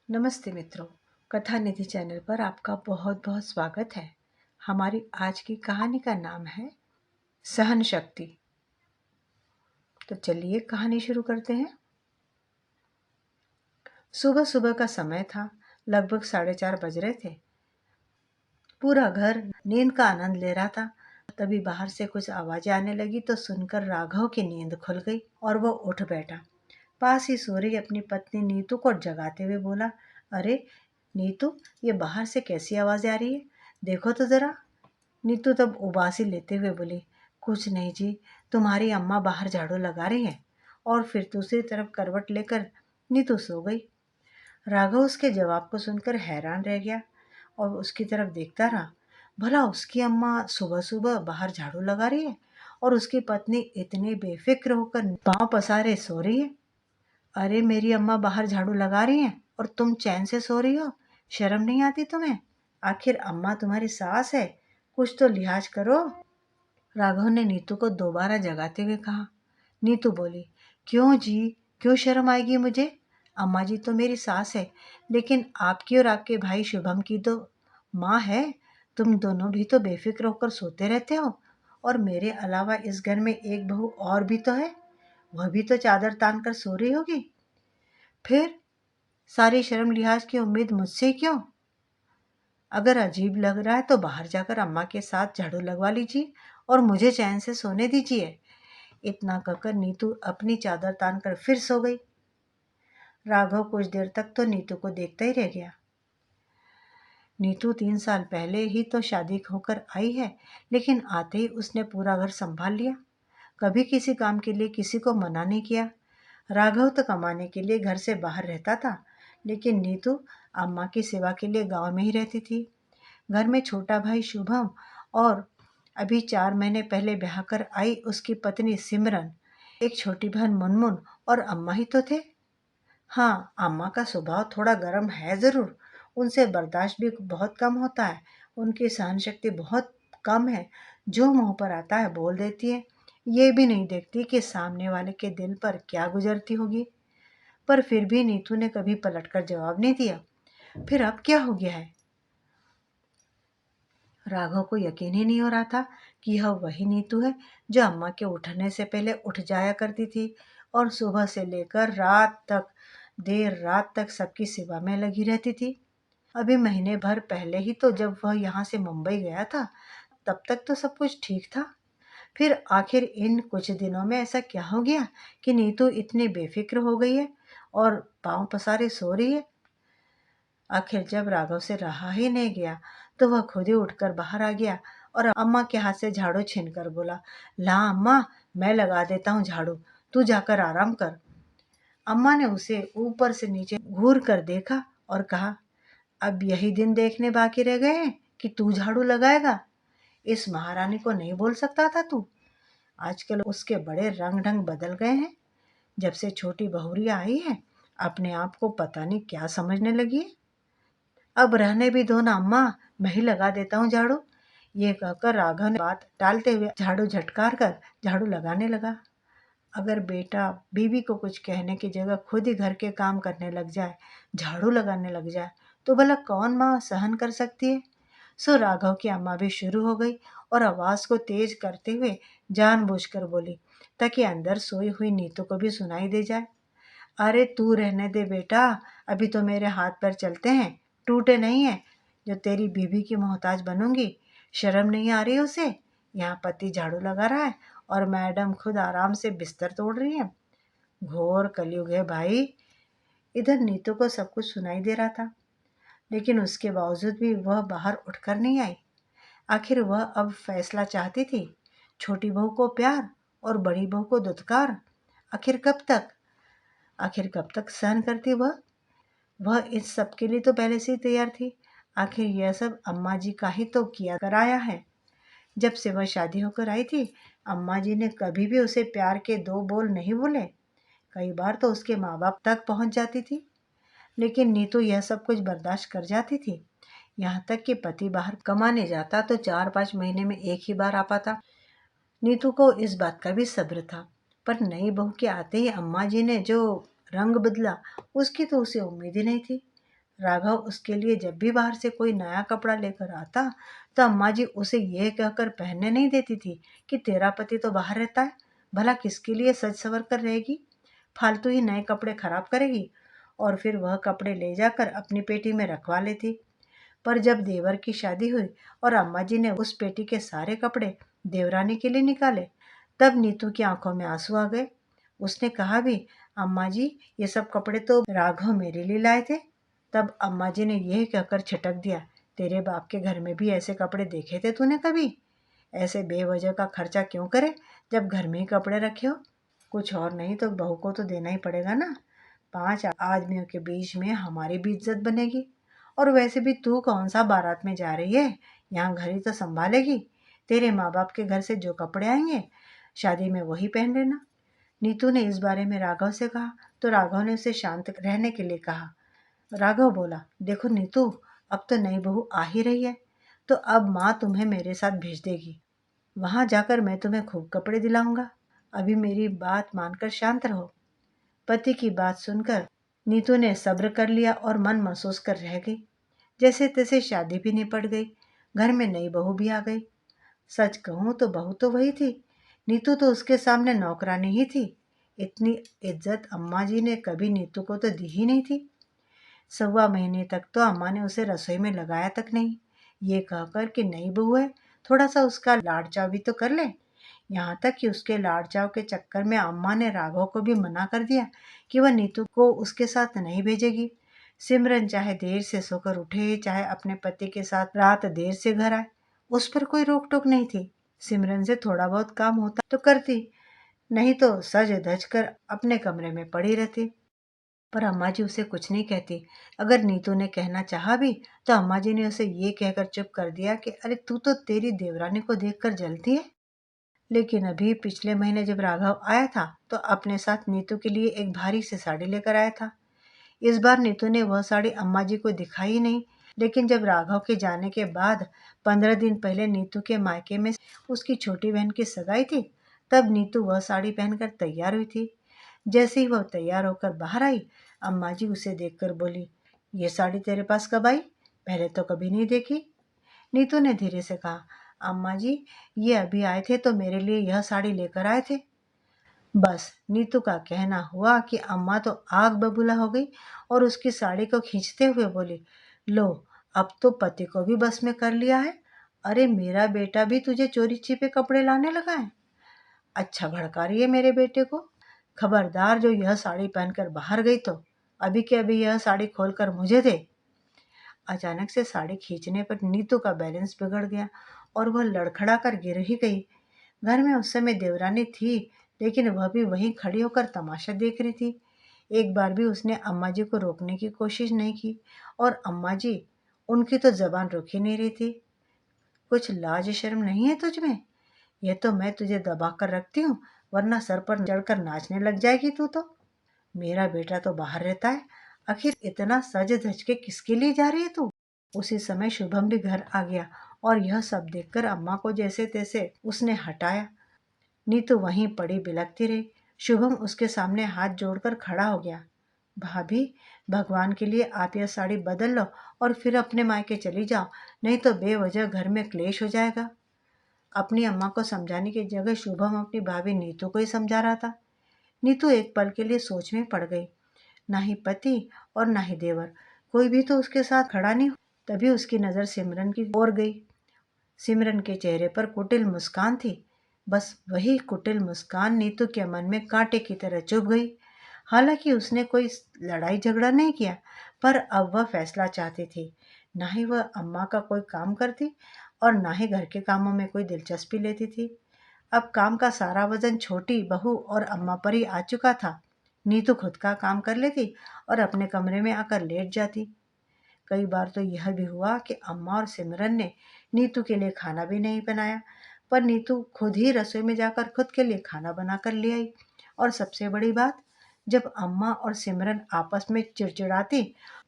नमस्ते मित्रों, कथा निधि चैनल पर आपका बहुत बहुत स्वागत है। हमारी आज की कहानी का नाम है सहन शक्ति। तो चलिए कहानी शुरू करते हैं। सुबह सुबह का समय था, लगभग 4:30 बज रहे थे। पूरा घर नींद का आनंद ले रहा था। तभी बाहर से कुछ आवाजें आने लगी तो सुनकर राघव की नींद खुल गई और वो उठ बैठा। पास ही सो रही अपनी पत्नी नीतू को जगाते हुए बोला, अरे नीतू, ये बाहर से कैसी आवाजें आ रही है, देखो तो जरा। नीतू तब उबासी लेते हुए बोली, कुछ नहीं जी, तुम्हारी अम्मा बाहर झाड़ू लगा रही है। और फिर दूसरी तरफ करवट लेकर नीतू सो गई। राघव उसके जवाब को सुनकर हैरान रह गया और उसकी तरफ देखता रहा। भला उसकी अम्मा सुबह सुबह बाहर झाड़ू लगा रही है और उसकी पत्नी इतनी बेफिक्र होकर पांव पसारे सो रही है। अरे मेरी अम्मा बाहर झाड़ू लगा रही हैं और तुम चैन से सो रही हो, शर्म नहीं आती तुम्हें? आखिर अम्मा तुम्हारी सास है, कुछ तो लिहाज करो। राघव ने नीतू को दोबारा जगाते हुए कहा। नीतू बोली, क्यों जी, क्यों शर्म आएगी मुझे? अम्मा जी तो मेरी सास है, लेकिन आपकी और आपके भाई शुभम की तो माँ है। तुम दोनों भी तो बेफिक्र होकर सोते रहते हो। और मेरे अलावा इस घर में एक बहू और भी तो है, वह भी तो चादर तान कर सो रही होगी। फिर सारी शर्म लिहाज की उम्मीद मुझसे क्यों? अगर अजीब लग रहा है तो बाहर जाकर अम्मा के साथ झाड़ू लगवा लीजिए और मुझे चैन से सोने दीजिए। इतना कहकर नीतू अपनी चादर तान कर फिर सो गई। राघव कुछ देर तक तो नीतू को देखता ही रह गया। नीतू 3 साल पहले ही तो शादी होकर आई है, लेकिन आते ही उसने पूरा घर संभाल लिया। कभी किसी काम के लिए किसी को मना नहीं किया। राघव तो कमाने के लिए घर से बाहर रहता था, लेकिन नीतू अम्मा की सेवा के लिए गांव में ही रहती थी। घर में छोटा भाई शुभम और अभी 4 महीने पहले ब्याह कर आई उसकी पत्नी सिमरन, एक छोटी बहन मुनमुन और अम्मा ही तो थे। हाँ, अम्मा का स्वभाव थोड़ा गर्म है ज़रूर, उनसे बर्दाश्त भी बहुत कम होता है। उनकी सहन शक्ति बहुत कम है, जो मुंह पर आता है बोल देती है। ये भी नहीं देखती कि सामने वाले के दिल पर क्या गुजरती होगी। पर फिर भी नीतू ने कभी पलटकर जवाब नहीं दिया। फिर अब क्या हो गया है? राघव को यकीन ही नहीं हो रहा था कि यह वही नीतू है जो अम्मा के उठने से पहले उठ जाया करती थी और सुबह से लेकर रात तक, देर रात तक सबकी सेवा में लगी रहती थी। अभी महीने भर पहले ही तो जब वह यहाँ से मुंबई गया था, तब तक तो सब कुछ ठीक था। फिर आखिर इन कुछ दिनों में ऐसा क्या हो गया कि नीतू इतनी बेफिक्र हो गई है और पांव पसारे सो रही है? आखिर जब राघव से रहा ही नहीं गया तो वह खुद ही उठकर बाहर आ गया और अम्मा के हाथ से झाड़ू छीनकर बोला, ला अम्मा, मैं लगा देता हूँ झाड़ू, तू जाकर आराम कर। अम्मा ने उसे ऊपर से नीचे घूर कर देखा और कहा, अब यही दिन देखने बाकी रह गए हैं कि तू झाड़ू लगाएगा? इस महारानी को नहीं बोल सकता था तू? आजकल उसके बड़े रंग ढंग बदल गए हैं। जब से छोटी बहुरिया आई है, अपने आप को पता नहीं क्या समझने लगी है। अब रहने भी दो ना अम्मा, मैं ही लगा देता हूँ झाड़ू। ये कहकर राघव ने बात टालते हुए झाड़ू झटकार कर झाड़ू लगाने लगा। अगर बेटा बीवी को कुछ कहने की जगह खुद ही घर के काम करने लग जाए, झाड़ू लगाने लग जाए, तो भला कौन माँ सहन कर सकती है? सो राघव की अम्मा भी शुरू हो गई और आवाज को तेज करते हुए जानबूझकर बोली, ताकि अंदर सोई हुई नीतू को भी सुनाई दे जाए। अरे तू रहने दे बेटा, अभी तो मेरे हाथ पैर चलते हैं, टूटे नहीं है जो तेरी बीवी की मोहताज बनूंगी। शर्म नहीं आ रही उसे? यहाँ पति झाड़ू लगा रहा है और मैडम खुद आराम से बिस्तर तोड़ रही है। घोर कलयुग है भाई। इधर नीतू को सब कुछ सुनाई दे रहा था, लेकिन उसके बावजूद भी वह बाहर उठकर नहीं आई। आखिर वह अब फैसला चाहती थी, छोटी बहू को प्यार और बड़ी बहू को दुत्कार। आखिर कब तक? आखिर कब तक सहन करती वह इस सब के लिए तो पहले से ही तैयार थी। आखिर यह सब अम्मा जी का ही तो किया कराया है। जब से वह शादी होकर आई थी, अम्मा जी ने कभी भी उसे प्यार के 2 बोल नहीं बोले। कई बार तो उसके माँ बाप तक पहुंच जाती थी, लेकिन नीतू यह सब कुछ बर्दाश्त कर जाती थी। यहाँ तक कि पति बाहर कमाने जाता तो 4-5 महीने में एक ही बार आ पाता। नीतू को इस बात का भी सब्र था, पर नई बहू के आते ही अम्मा जी ने जो रंग बदला, उसकी तो उसे उम्मीद ही नहीं थी। राघव उसके लिए जब भी बाहर से कोई नया कपड़ा लेकर आता तो अम्मा जी उसे यह कहकर पहनने नहीं देती थी कि तेरा पति तो बाहर रहता है, भला किसके लिए सज संवर कर रहेगी, फालतू ही नए कपड़े खराब करेगी। और फिर वह कपड़े ले जाकर अपनी पेटी में रखवा लेती। पर जब देवर की शादी हुई और अम्मा जी ने उस पेटी के सारे कपड़े देवरानी के लिए निकाले, तब नीतू की आंखों में आंसू आ गए। उसने कहा भी, अम्मा जी ये सब कपड़े तो राघव मेरे लिए लाए थे। तब अम्मा जी ने यह कहकर छिटक दिया, तेरे बाप के घर में भी ऐसे कपड़े देखे थे तूने कभी? ऐसे बेवजह का खर्चा क्यों करे जब घर में ही कपड़े रखे हो? कुछ और नहीं तो बहू को तो देना ही पड़ेगा ना। 5 आदमियों के बीच में हमारी भी इज्जत बनेगी। और वैसे भी तू कौन सा बारात में जा रही है, यहाँ घर ही तो संभालेगी। तेरे माँ बाप के घर से जो कपड़े आएंगे शादी में वही पहन लेना। नीतू ने इस बारे में राघव से कहा तो राघव ने उसे शांत रहने के लिए कहा। राघव बोला, देखो नीतू, अब तो नई बहू आ ही रही है, तो अब माँ तुम्हें मेरे साथ भेज देगी। वहां जाकर मैं तुम्हें खूब कपड़े दिलाऊंगा। अभी मेरी बात मानकर शांत रहो। पति की बात सुनकर नीतू ने सब्र कर लिया और मन महसूस कर रह गई। जैसे तैसे शादी भी निपट गई, घर में नई बहू भी आ गई। सच कहूं तो बहू तो वही थी, नीतू तो उसके सामने नौकरानी ही थी। इतनी इज्जत अम्मा जी ने कभी नीतू को तो दी ही नहीं थी। 1.25 महीने तक तो अम्मा ने उसे रसोई में लगाया तक नहीं, ये कहकर कि नई बहू है, थोड़ा सा उसका लाड़ चाव भी तो कर ले। यहाँ तक कि उसके लाड़ चाव के चक्कर में अम्मा ने राघव को भी मना कर दिया कि वह नीतू को उसके साथ नहीं भेजेगी। सिमरन चाहे देर से सोकर उठे, चाहे अपने पति के साथ रात देर से घर आए, उस पर कोई रोक टोक नहीं थी। सिमरन से थोड़ा बहुत काम होता तो करती, नहीं तो सज धज कर अपने कमरे में पड़ी रहती। पर अम्मा जी उसे कुछ नहीं कहती। अगर नीतू ने कहना चाहा भी तो अम्मा जी ने उसे ये कहकर चुप कर दिया कि अरे तू तो तेरी देवरानी को देखकर जलती है। लेकिन अभी पिछले महीने जब राघव आया था तो अपने साथ नीतू के लिए एक भारी सी साड़ी लेकर आया था। इस बार नीतू ने वह साड़ी अम्मा जी को दिखाई ही नहीं। लेकिन जब राघव के जाने के बाद 15 दिन पहले नीतू के मायके में उसकी छोटी बहन की सगाई थी, तब नीतू वह साड़ी पहनकर तैयार हुई थी। जैसे ही वह तैयार होकर बाहर आई, अम्मा जी उसे देखकर बोली, ये साड़ी तेरे पास कब आई? पहले तो कभी नहीं देखी। नीतू ने धीरे से कहा, अम्मा जी ये अभी आए थे तो मेरे लिए यह साड़ी लेकर आए थे। बस नीतू का कहना हुआ कि अम्मा तो आग बबूला हो गई और उसकी साड़ी को खींचते हुए बोली, लो अब तो पति को भी बस में कर लिया है। अरे मेरा बेटा भी तुझे चोरी छिपे कपड़े लाने लगा है। अच्छा भड़का रही है मेरे बेटे को। खबरदार जो यह साड़ी पहनकर बाहर गई तो अभी के अभी यह साड़ी खोलकर मुझे दे। अचानक से साड़ी खींचने पर नीतू का बैलेंस बिगड़ गया और वह लड़खड़ा कर गिर ही गई। घर में उस समय देवरानी थी, लेकिन वह भी वहीं खड़ी होकर तमाशा देख रही थी। एक बार भी उसने अम्मा जी को रोकने की कोशिश नहीं की और अम्मा जी, उनकी तो जबान रुक ही नहीं रही थी। कुछ लाज शर्म नहीं है तुझ में? यह तो मैं तुझे दबा कर रखती हूँ, वरना सर पर चढ़कर नाचने लग जाएगी तू तो। मेरा बेटा तो बाहर रहता है, आखिर इतना सज धज के किसके लिए जा रही है तू? उसी समय शुभम भी घर आ गया और यह सब देखकर अम्मा को जैसे तैसे उसने हटाया। नीतू वहीं पड़ी बिलखती रही। शुभम उसके सामने हाथ जोड़कर खड़ा हो गया। भाभी, भगवान के लिए आप यह साड़ी बदल लो और फिर अपने मायके चली जाओ, नहीं तो बेवजह घर में क्लेश हो जाएगा। अपनी अम्मा को समझाने की जगह शुभम अपनी भाभी नीतू को ही समझा रहा था। नीतू एक पल के लिए सोच में पड़ गई। ना ही पति और ना ही देवर, कोई भी तो उसके साथ खड़ा नहीं। तभी उसकी नजर सिमरन की ओर गई। सिमरन के चेहरे पर कुटिल मुस्कान थी। बस वही कुटिल मुस्कान नीतू के मन में कांटे की तरह चुभ गई। हालांकि उसने कोई लड़ाई झगड़ा नहीं किया, पर अब वह फैसला चाहती थी। ना ही वह अम्मा का कोई काम करती और ना ही घर के कामों में कोई दिलचस्पी लेती थी। अब काम का सारा वजन छोटी बहू और अम्मा पर ही आ चुका था। नीतू खुद का काम कर लेती और अपने कमरे में आकर लेट जाती। कई बार तो यह भी हुआ कि अम्मा और सिमरन ने नीतू के लिए खाना भी नहीं बनाया, पर नीतू खुद ही रसोई में जाकर खुद के लिए खाना बना कर ले आई। और सबसे बड़ी बात, जब अम्मा और सिमरन आपस में चिड़चिड़ाती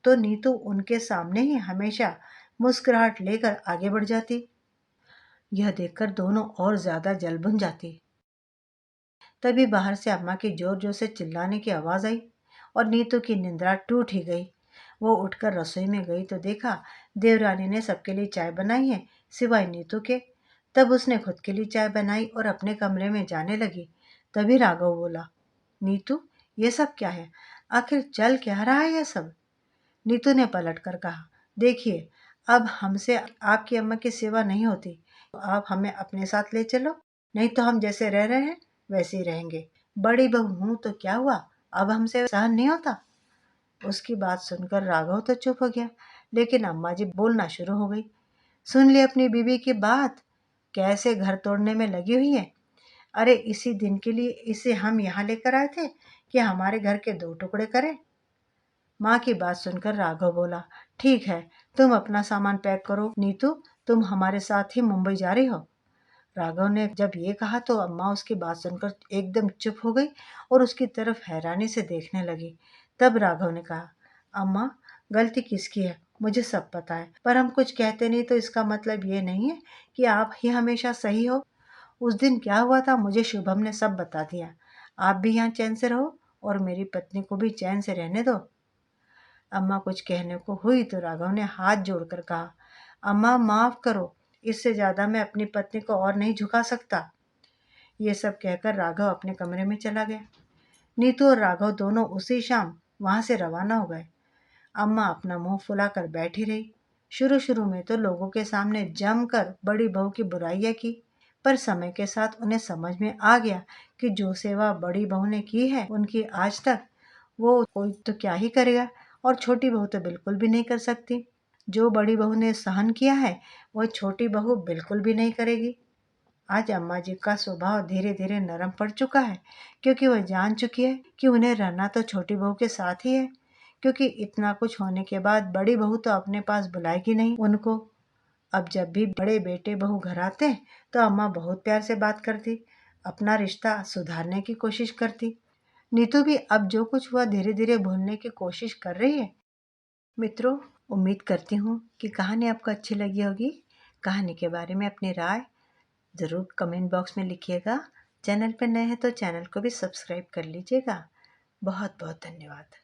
तो नीतू उनके सामने ही हमेशा मुस्कुराहट लेकर आगे बढ़ जाती। यह देखकर दोनों और ज्यादा जल भुन जाती। तभी बाहर से अम्मा की जोर जोर से चिल्लाने की आवाज आई और नीतू की निंद्रा टूट ही गई। वो उठकर रसोई में गई तो देखा देवरानी ने सबके लिए चाय बनाई है सिवाय नीतू के। तब उसने खुद के लिए चाय बनाई और अपने कमरे में जाने लगी। तभी राघव बोला, नीतू ये सब क्या है? आखिर चल क्या रहा है ये सब? नीतू ने पलट कर कहा, देखिए अब हमसे आपकी अम्मा की सेवा नहीं होती, तो आप हमें अपने साथ ले चलो, नहीं तो हम जैसे रह रहे हैं वैसे ही रहेंगे। बड़ी बहू हूं तो क्या हुआ, अब हमसे सहन नहीं होता? उसकी बात सुनकर राघव तो चुप हो गया, लेकिन अम्मा जी बोलना शुरू हो गई। सुन ली अपनी बीवी की बात, कैसे घर तोड़ने में लगी हुई है। अरे इसी दिन के लिए इसे हम यहाँ लेकर आए थे कि हमारे घर के दो टुकड़े करें। माँ की बात सुनकर राघव बोला, ठीक है, तुम अपना सामान पैक करो नीतू, तुम हमारे साथ ही मुंबई जा रही हो। राघव ने जब ये कहा तो अम्मा उसकी बात सुनकर एकदम चुप हो गई और उसकी तरफ हैरानी से देखने लगी। तब राघव ने कहा, अम्मा गलती किसकी है मुझे सब पता है, पर हम कुछ कहते नहीं तो इसका मतलब ये नहीं है कि आप ही हमेशा सही हो। उस दिन क्या हुआ था मुझे शुभम ने सब बता दिया। आप भी यहाँ चैन से रहो और मेरी पत्नी को भी चैन से रहने दो। अम्मा कुछ कहने को हुई तो राघव ने हाथ जोड़कर कहा, अम्मा माफ करो, इससे ज्यादा मैं अपनी पत्नी को और नहीं झुका सकता। ये सब कहकर राघव अपने कमरे में चला गया। नीतू और राघव दोनों उसी शाम वहां से रवाना हो गए। अम्मा अपना मुंह फुलाकर बैठी रही। शुरू शुरू में तो लोगों के सामने जमकर बड़ी बहू की बुराइयां की, पर समय के साथ उन्हें समझ में आ गया कि जो सेवा बड़ी बहू ने की है उनकी आज तक, वो कोई तो क्या ही करेगा, और छोटी बहू तो बिल्कुल भी नहीं कर सकती। जो बड़ी बहू ने सहन किया है वह छोटी बहू बिल्कुल भी नहीं करेगी। आज अम्मा जी का स्वभाव धीरे धीरे नरम पड़ चुका है, क्योंकि वह जान चुकी है कि उन्हें रहना तो छोटी बहू के साथ ही है, क्योंकि इतना कुछ होने के बाद बड़ी बहू तो अपने पास बुलाएगी नहीं उनको। अब जब भी बड़े बेटे बहू घर आते तो अम्मा बहुत प्यार से बात करती, अपना रिश्ता सुधारने की कोशिश करती। नीतू भी अब जो कुछ हुआ धीरे धीरे भूलने की कोशिश कर रही है। मित्रों, उम्मीद करती हूँ कि कहानी आपको अच्छी लगी होगी। कहानी के बारे में अपनी राय ज़रूर कमेंट बॉक्स में लिखिएगा। चैनल पर नए हैं तो चैनल को भी सब्सक्राइब कर लीजिएगा। बहुत बहुत धन्यवाद।